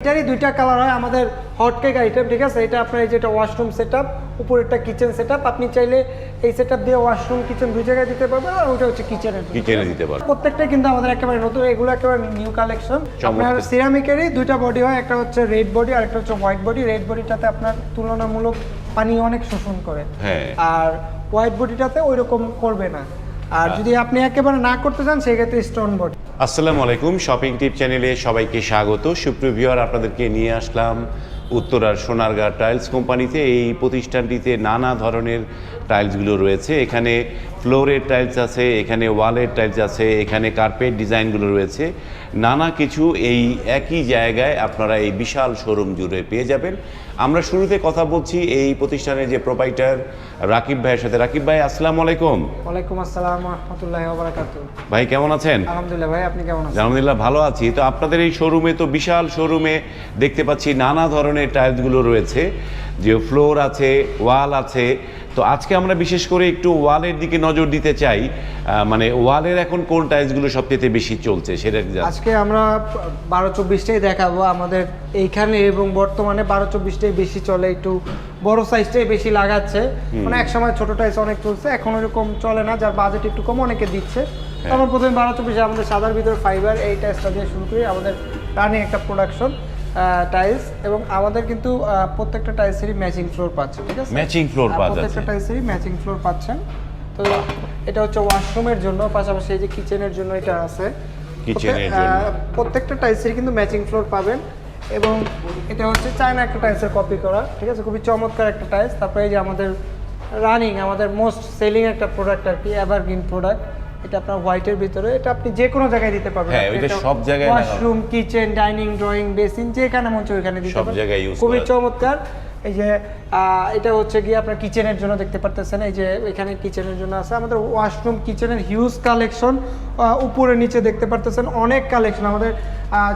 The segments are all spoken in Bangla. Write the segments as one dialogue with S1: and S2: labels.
S1: এটারই দুইটা কালার হয় আমাদের হট কেক আইটেম, ঠিক আছে। এটা আপনার এই যেটা ওয়াশরুম সেটআপ, উপরেরটা কিচেন সেটআপ। আপনি চাইলে এই সেটআপ দিয়ে ওয়াশরুম কিচেন দুই জায়গায় দিতে পারবেন, আর ওটা হচ্ছে কিচেনে
S2: দিতে পারবেন।
S1: প্রত্যেকটাই কিন্তু আমাদের একেবারে নতুন, এগুলো একেবারে নিউ কালেকশন। আপনার সিরামিকেরই দুইটা বডি হয়, একটা হচ্ছে রেড বডি আর একটা হচ্ছে হোয়াইট বডি। রেড বডিটাতে আপনার তুলনামূলক পানি অনেক শোষণ করে, আর হোয়াইট বডিটাতে ওইরকম করবে না। আর যদি আপনি একেবারে না করতে চান সেক্ষেত্রে স্টোন বডি।
S2: আসসালামু আলাইকুম, শপিং টিপ চ্যানেলে সবাইকে স্বাগত। সুপ্রিয় ভিউয়ার, আপনাদেরকে নিয়ে আসলাম উত্তরার সোনারগাঁ টাইলস কোম্পানিতে। এই প্রতিষ্ঠানটিতে নানা ধরনের টাইলসগুলো রয়েছে। এখানে ফ্লোরের টাইলস আছে, এখানে ওয়ালের টাইলস আছে, এখানে কার্পেট ডিজাইনগুলো রয়েছে। নানা কিছু এই একই জায়গায় আপনারা এই বিশাল শোরুম জুড়ে পেয়ে যাবেন। আমরা শুরুতে কথা বলছি এই প্রতিষ্ঠানের যে প্রোপাইটার রাকিব ভাইয়ের সাথে। রাকিব ভাই, আসসালামু আলাইকুম।
S1: ওয়ালাইকুম আসসালাম ওয়া রাহমাতুল্লাহি ওয়া বারাকাতুহু।
S2: ভাই কেমন আছেন?
S1: আলহামদুলিল্লাহ ভাই, আপনি কেমন আছেন?
S2: আলহামদুলিল্লাহ ভালো আছি। তো আপনাদের এই শোরুমে, তো বিশাল শোরুমে দেখতে পাচ্ছি নানা ধরনের টাইলসগুলো রয়েছে, যে ফ্লোর আছে, ওয়াল আছে। তো আজকে আমরা বিশেষ করে একটু ওয়ালের দিকে নজর দিতে চাই। মানে ওয়ালের এখন কোন টাইলসগুলো সবচেয়ে বেশি চলছে সেটা
S1: আজকে আমরা 12-24টাই দেখাবো আমাদের এইখানে, এবং বর্তমানে 12-24টাই বেশি চলে। একটু বড় সাইজটাই বেশি লাগাচ্ছে, মানে এক সময় ছোট টাইলস অনেক চলছে, এখন এরকম চলে না, যার বাজেট একটু কম অনেকে দিচ্ছে। আমরা প্রথমে 12-24 আমাদের সাদার ভিতরে ফাইবার এই টাইলসটা দিয়ে শুরু করি। আমাদের রানিং একটা প্রোডাকশন টাইলস, এবং আমাদের কিন্তু প্রত্যেকটা টাইলসেরই ম্যাচিং ফ্লোর পাচ্ছে, ঠিক আছে?
S2: ম্যাচিং ফ্লোর পাচ্ছে,
S1: প্রত্যেকটা টাইলসেরই ম্যাচিং ফ্লোর পাচ্ছেন। তো এটা হচ্ছে ওয়াশরুমের জন্য, পাশাপাশি এই যে কিচেনের জন্য এটা আছে। প্রত্যেকটা টাইলসেরই কিন্তু ম্যাচিং ফ্লোর পাবেন। এবং এটা হচ্ছে চায়না একটা টাইলসের কপি করা, ঠিক আছে? খুবই চমৎকার একটা টাইলস। তারপরে এই যে আমাদের রানিং, আমাদের মোস্ট সেলিং একটা প্রোডাক্ট আর কি, এভারগ্রিন প্রোডাক্ট। এটা আপনার হোয়াইটের ভিতরে, এটা আপনি যে কোনো জায়গায় দিতে পারবেন।
S2: এটা সব জায়গায়,
S1: washroom, kitchen, dining, drawing, basin, যেখানে মন চায় ওখানে দিতে পারবেন। খুবই চমৎকার। এই যে এটা হচ্ছে গিয়ে আপনার কিচেনের জন্য দেখতে পারতেছেন, এই যে এখানে কিচেনের জন্য আছে আমাদের ওয়াশরুম কিচেনের হিউজ কালেকশন। উপরে নিচে দেখতে পারতেছেন অনেক কালেকশন আমাদের,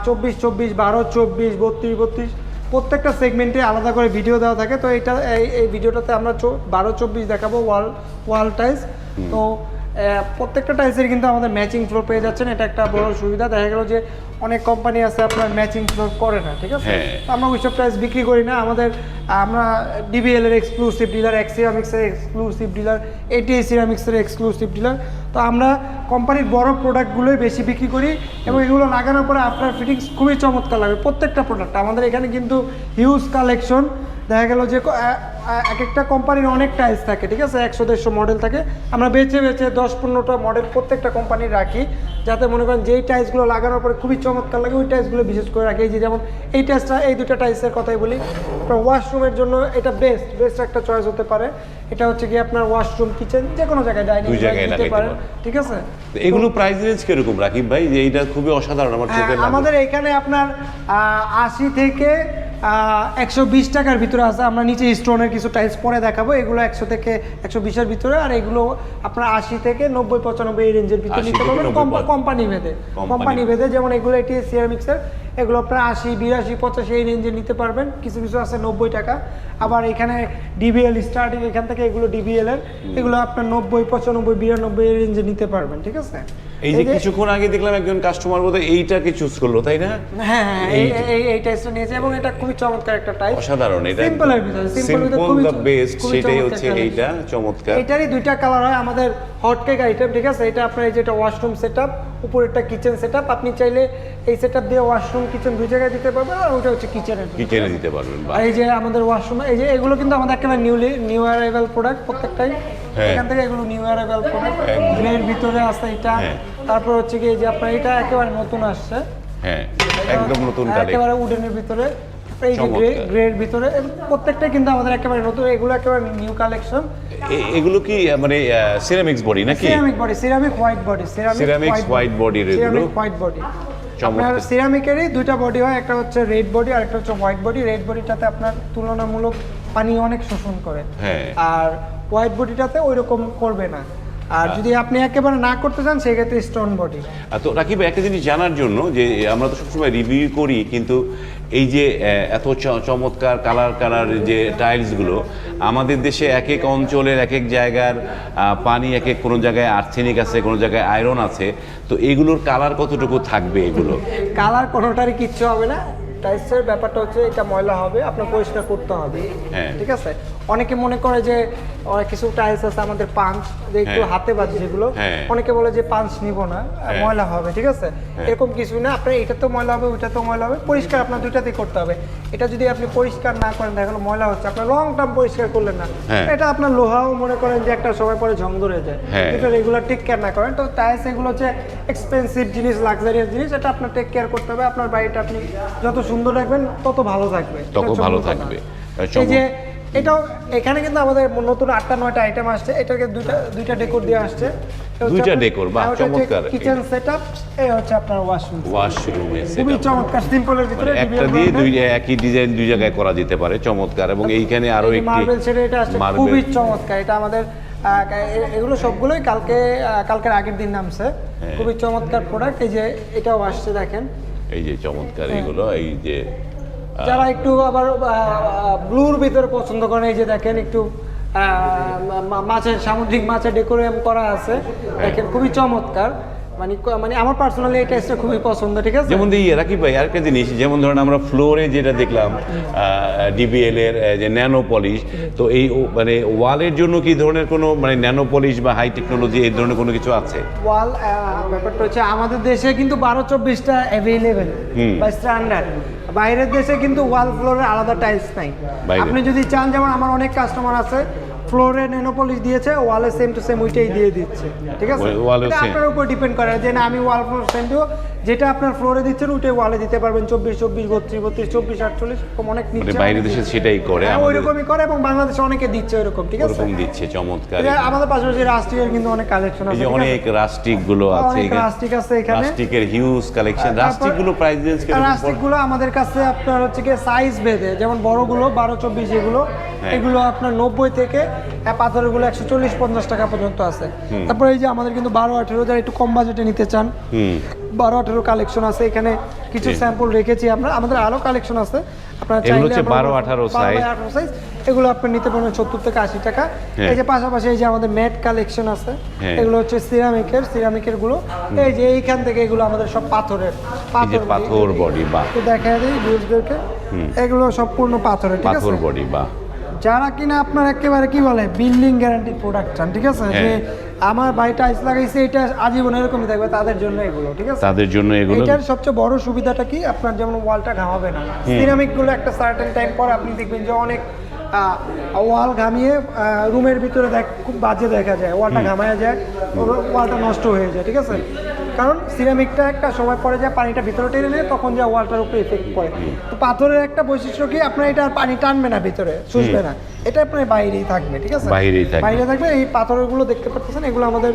S1: 24-24, 12-24, 32-32 প্রত্যেকটা সেগমেন্টে আলাদা করে ভিডিও দেওয়া থাকে। তো এটা এই ভিডিওটাতে আমরা 12-24 দেখাবো ওয়াল টাইলস। তো প্রত্যেকটা টাইলসের কিন্তু আমাদের ম্যাচিং ফ্লোর পেয়ে যাচ্ছেন। এটা একটা বড় সুবিধা। দেখা গেল যে অনেক কোম্পানি আছে আপনার ম্যাচিং ফ্লোর করে না, ঠিক আছে? আমরা ওইসব টাইলস বিক্রি করি না। আমরা ডিবিএল এর এক্সক্লুসিভ ডিলার, এক্স সিরামিক্সের এক্সক্লুসিভ ডিলার, এটিএ সিরামিক্সের এক্সক্লুসিভ ডিলার। তো আমরা কোম্পানির বড় প্রোডাক্টগুলোই বেশি বিক্রি করি, এবং এগুলো লাগানোর পরে আফটার ফিটিংস খুবই চমৎকার লাগে প্রত্যেকটা প্রোডাক্ট। আমাদের এখানে কিন্তু হিউজ কালেকশন। দেখা গেল যে এক একটা কোম্পানির অনেক টাইলস থাকে, ঠিক আছে? 100-150 মডেল থাকে। আমরা বেছে 10-15টা মডেল প্রত্যেকটা কোম্পানির রাখি, যাতে মনে করেন যেই টাইলসগুলো লাগানোর পরে খুবই চমৎকার লাগে ওই টাইলসগুলো বিশেষ করে রাখি। এই যে যেমন এই টাইলসটা, এই দুটো টাইলসের কথাই বলি। ওয়াশরুমের জন্য এটা বেস্ট একটা চয়েস হতে পারে। এটা হচ্ছে কি আপনার ওয়াশরুম, কিচেন, যে কোনো জায়গায় ডাইনিং দিতে পারেন, ঠিক আছে?
S2: এগুলো প্রাইস রেঞ্জ কিরকম রাকিব ভাই? যে এইটা খুবই অসাধারণ আমার চোখে লাগে।
S1: আমাদের এখানে আপনার 80 থেকে 120 টাকার ভিতরে আছে। আমরা নিচে স্টোনের কিছু টাইলস পরে দেখাবো, এগুলো 100 থেকে 120-এর ভিতরে। আর এগুলো আপনার 80 থেকে 90-95 এই রেঞ্জের ভিতরে নিতে পারবেন, কোম্পানি ভেদে। যেমন এগুলো এটি সিরামিক্সের, এগুলো আপনার 80, 82, 85 এই রেঞ্জে নিতে পারবেন। কিছু আছে 90 টাকা। আবার এখানে ডিবিএল স্টার্টিং এখান থেকে, এগুলো ডিবিএল এর, এগুলো আপনার 90, 95, 92 এই রেঞ্জে নিতে পারবেন, ঠিক আছে?
S2: এই যে কিছুক্ষণ আগে দেখলাম একজন কাস্টমার বোধহয় এইটাকে চুজ করলো, তাই না?
S1: হ্যাঁ, এই টাইলসটা নিয়েছে, এবং এটা খুবই চমৎকার একটা টাইলস।
S2: অসাধারণ। এটা
S1: সিম্পলের ভিতরে,
S2: খুবই দ্য বেস্ট, সেটাই হচ্ছে এইটা চমৎকার।
S1: এটারই দুইটা কালার হয় আমাদের হট কেক আইটেম, ঠিক আছে? এটা আপনার এই যেটা ওয়াশরুম সেটআপ, উপরেরটা কিচেন সেটআপ। আপনি চাইলে এই সেটআপ দিয়ে ওয়াশরুম কিচেন দুই জায়গায় দিতে পারবেন, আর ওটা হচ্ছে কিচেনে
S2: দিতে পারবেন।
S1: আর এই যে আমাদের ওয়াশরুম, এই যে এগুলো কিন্তু আমাদের একেবারে নিউ অ্যারাইভাল প্রোডাক্ট প্রত্যেকটাই। এখান থেকে এগুলো নিউ অ্যারাইভাল প্রোডাক্ট। গ্রের ভিতরে আছে এটা। তারপর হচ্ছে কি যে আপনার এটা একেবারে নতুন আসছে,
S2: একদম নতুন কালেকশন,
S1: একেবারে উডেনের ভিতরে, এই যে গ্রের ভিতরে। প্রত্যেকটাই কিন্তু আমাদের একেবারে নতুন, এগুলো একেবারে নিউ কালেকশন।
S2: এগুলো কি মানে সিরামিক্স বডি নাকি?
S1: সিরামিক হোয়াইট বডি,
S2: হোয়াইট বডির এগুলো,
S1: হোয়াইট বডি। আপনার সিরামিকেরই দুইটা বডি হয়, একটা হচ্ছে রেড বডি আর একটা হচ্ছে হোয়াইট বডি। রেড বডিটাতে আপনার তুলনামূলক পানি অনেক শোষণ করে, আর হোয়াইট বডিটাতে ওইরকম করবে না। আর যদি আপনি একেবারে না করতে চান সেক্ষেত্রে স্টোন বডি।
S2: তো রাকিব, একটা জিনিস জানার জন্য, যে আমরা তো সবসময় রিভিউ করি, কিন্তু এই যে এত চমৎকার কালার যে টাইলসগুলো, আমাদের দেশে এক এক অঞ্চলের এক এক জায়গার পানি, কোনো জায়গায় আর্সেনিক আছে, কোনো জায়গায় আয়রন আছে। তো এগুলোর কালার কতটুকু থাকবে? এগুলো
S1: কালার কোনোটারই কিচ্ছু হবে না, টাইলসের ব্যাপারটা হচ্ছে এটা ময়লা হবে, আপনার পরিষ্কার করতে হবে।
S2: হ্যাঁ।
S1: ঠিক আছে, অনেকে মনে করে যে কিছু টাইলস আছে আমাদের পাঞ্চ যে একটু হাতে বাজে যেগুলো, অনেকে বলে যে পাঞ্চ নিব না, ময়লা হবে। ঠিক আছে, এরকম কিছু না, আপনার এটা তো ময়লা হবে, ওইটা তো ময়লা হবে, পরিষ্কার আপনার দুইটাতেই করতে হবে। এটা যদি আপনি পরিষ্কার না করেন, দেখা গেলো ময়লা হচ্ছে, আপনার লং টার্ম পরিষ্কার করলেন না, এটা আপনার লোহাও মনে করেন যে একটা সময় পরে ঝং ধরে যায়, এটা রেগুলার টেক কেয়ার না করেন। তো টাইলস এগুলো হচ্ছে এক্সপেন্সিভ জিনিস, লাক্সারিয়াস জিনিস, এটা আপনার টেক কেয়ার করতে হবে। আপনার বাড়িটা আপনি যত সুন্দর রাখবেন তত ভালো থাকবে,
S2: তত ভালো থাকবে।
S1: এই যে এটাও এখানে কিন্তু আমাদের নতুন 8টা-9টা আইটেম আসছে, এটাকে দুইটা ডেকোর দিয়ে আসছে,
S2: দুইটা ডেকোর, বাহ চমৎকার।
S1: কিচেন সেটআপ, এই হচ্ছে আপনার ওয়াশরুম
S2: সেটআপ
S1: খুবই চমৎকার, সিম্পলের ভিতরে
S2: একটা দিয়ে দুই একই ডিজাইন দুই জায়গায় করা যেতে পারে, চমৎকার। এবং এইখানে আরো একটি
S1: মার্বেল সেট এটা আসছে, খুবই চমৎকার। এটা আমাদের এগুলো সবগুলোই কালকের আগের দিন নামছে, খুবই চমৎকার প্রোডাক্ট। এই যে এটাও আসছে দেখেন,
S2: এই যে চমৎকার এগুলো। এই যে
S1: যারা একটু আবার ব্লুর ভিতরে পছন্দ করেন, এই যে দেখেন একটু মাছের, সামুদ্রিক মাছের ডেকোরিয়াম করা আছে, দেখেন খুবই চমৎকার। মানে আমার পার্সোনালি এই টাইপটা খুবই পছন্দ। ঠিক আছে,
S2: যেমন রাকিব ভাই আরেকটা জিনিস, যেমন ধরেন আমরা ফ্লোরে যেটা দেখলাম ডিবিএল এর যে ন্যানো পলিশ, তো এই মানে ওয়ালের জন্য কি ধরনের কোনো মানে ন্যানো পলিশ বা হাই টেকনোলজি এই ধরনের কোনো কিছু আছে?
S1: ওয়াল ব্যাপারটা হচ্ছে আমাদের দেশে কিন্তু 12-24টা অ্যাভেলেবেল বা স্ট্যান্ডার্ড, বাইরের দেশে কিন্তু ওয়াল ফ্লোরের আলাদা টাইলস নাই। আপনি যদি চান, যেমন আমার অনেক কাস্টমার আছে ফ্লোরে ন্যানো পলিশ দিয়েছে, ওয়ালে সেম টু সেম ওইটাই দিয়ে দিচ্ছে। ঠিক আছে, এটা আপনার উপর ডিপেন্ড করে যে না আমি ওয়াল ফ্লোর সেম দিব, যেটা আপনার ফ্লোরে দিচ্ছেন ওইটাই ওয়ালে দিতে পারবেন। 24-24, 32-32, 24-48 এরকম অনেক নিচ্ছে,
S2: বাইরে দেশে সেটাই করে,
S1: ওইরকমই করে, এবং বাংলাদেশে অনেকে দিচ্ছে ওইরকম। ঠিক আছে,
S2: ওরকম দিচ্ছে, চমৎকার।
S1: আমাদের পাশাপাশি রাস্টিকের কিন্তু অনেক কালেকশন আছে,
S2: অনেক রাস্টিক গুলো আছে,
S1: রাস্টিক আছে এখানে,
S2: রাস্টিকের হিউজ কালেকশন। রাস্টিক গুলো প্রাইস রেঞ্জ কেমন?
S1: রাস্টিক গুলো আমাদের কাছে আপনার হচ্ছে কি সাইজ ভেদে, যেমন বড়গুলো 12-24 এগুলো, এগুলো আপনার 90 থেকে, পাথরের গুলো 140-50 টাকা পর্যন্ত আছে। তারপরে এই যে আমাদের কিন্তু 12-18 যারা একটু কম বাজেটে নিতে চান, 12-18 কালেকশন আছে, এখানে কিছু স্যাম্পল রেখেছি আমরা, আমাদের আরো কালেকশন আছে, আপনারা চাইলে
S2: 12-18
S1: সাইজ এগুলো আপনি নিতে পারবেন 70 থেকে 80 টাকা। এই যে পাশাপাশি এই যে আমাদের ম্যাট কালেকশন আছে, এগুলো হচ্ছে সিরামিকের গুলো, এই যে এইখান থেকে এগুলো আমাদের সব পাথর
S2: বডি, বা
S1: দেখা দেই ভিউয়ারদেরকে, এগুলো সম্পূর্ণ পাথরের। ঠিক আছে,
S2: পাথর বডি, বা
S1: যারা কিনা আপনার একেবারে কি বলে বিল্ডিং গ্যারান্টি প্রোডাক্ট চান, ঠিক আছে, যে আমার বাড়ি টাইলস লাগাইছে এটা আজীবন এরকমই থাকবে, তাদের জন্য এগুলো। ঠিক আছে,
S2: তাদের জন্য এগুলো।
S1: এটার সবচেয়ে বড় সুবিধাটা কি, আপনার যেমন ওয়ালটা ঘামাবে না। সিরামিক গুলো একটা সার্টেন টাইম পর আপনি দেখবেন যে অনেক ওয়াল ঘামিয়ে রুমের ভিতরে খুব বাজে দেখা যায়, ওয়ালটা ঘামায় যায়, ওয়ালটা নষ্ট হয়ে যায়। ঠিক আছে, কারণ সিরামিকটা একটা সময় পরে যায় পানিটা ভিতরে টেনে নেয়, তখন যা ওয়ালটার উপরে এফেক্ট পড়ে। তো পাথরের একটা বৈশিষ্ট্য কি, আপনার এটা পানি টানবে না, ভিতরে শুষবে না, এটা আপনার বাইরেই থাকবে। ঠিক আছে, বাইরে থাকবে। এই পাথরগুলো দেখতে পাচ্ছেন, এগুলো আমাদের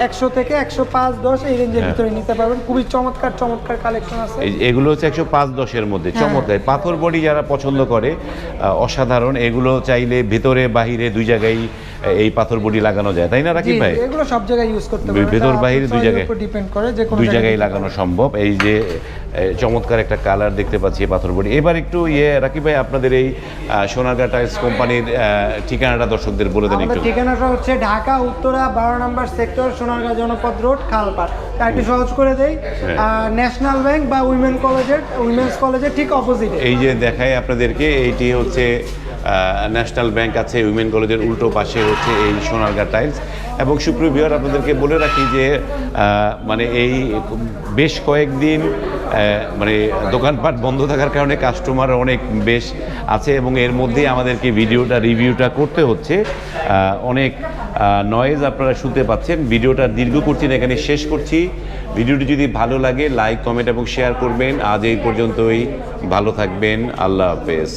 S1: 100 থেকে 105-10 এই রেঞ্জের ভিতরে নিতে পারবেন, খুবই চমৎকার কালেকশন আছে।
S2: এগুলো হচ্ছে 105-10 এর মধ্যে, চমৎকার পাথর বডি যারা পছন্দ করে, অসাধারণ। এগুলো চাইলে ভিতরে বাহিরে দুই জায়গায় এই পাথর বডি লাগানো যায়, তাই না রাকিব ভাই?
S1: এগুলো সব জায়গায় ইউজ করতে পারবেন,
S2: ভিতর বাহিরে দুই জায়গায়
S1: ডিপেন্ড করে, যে কোনো
S2: দুই জায়গায় লাগানো সম্ভব। এই যে চমৎকার একটা কালার দেখতে পাচ্ছি পাথর বডি। এবার একটু রাকিব ভাই আপনাদের এই সোনারগাঁ টাইলস কোম্পানির ঠিকানাটা দর্শকদের বলে দেন একটু।
S1: ঠিকানাটা হচ্ছে ঢাকা উত্তরা 12 নম্বর সেক্টর, সোনারগাঁ জনপদ রোড, খালপাড়। একটু সহজ করে দেই, ন্যাশনাল ব্যাংক বা উইমেন্স কলেজের ঠিক অপোজিটে।
S2: এই যে দেখায় আপনাদেরকে, এইটি হচ্ছে ন্যাশনাল ব্যাংক আছে, উইমেন কলেজের উল্টো পাশে হচ্ছে এই সোনারগাঁ টাইলস। এবং সুপ্রিয় ভিউয়ার আপনাদেরকে বলে রাখি যে মানে এই বেশ কয়েকদিন মানে দোকানপাট বন্ধ থাকার কারণে কাস্টমার অনেক বেশ আছে, এবং এর মধ্যেই আমাদেরকে রিভিউটা করতে হচ্ছে। অনেক নয়েজ আপনারা শুনতে পাচ্ছেন। ভিডিওটা দীর্ঘ করছি না, এখানে শেষ করছি। ভিডিওটি যদি ভালো লাগে লাইক, কমেন্ট এবং শেয়ার করবেন। আজ এই পর্যন্তই, ভালো থাকবেন, আল্লাহ হাফেজ।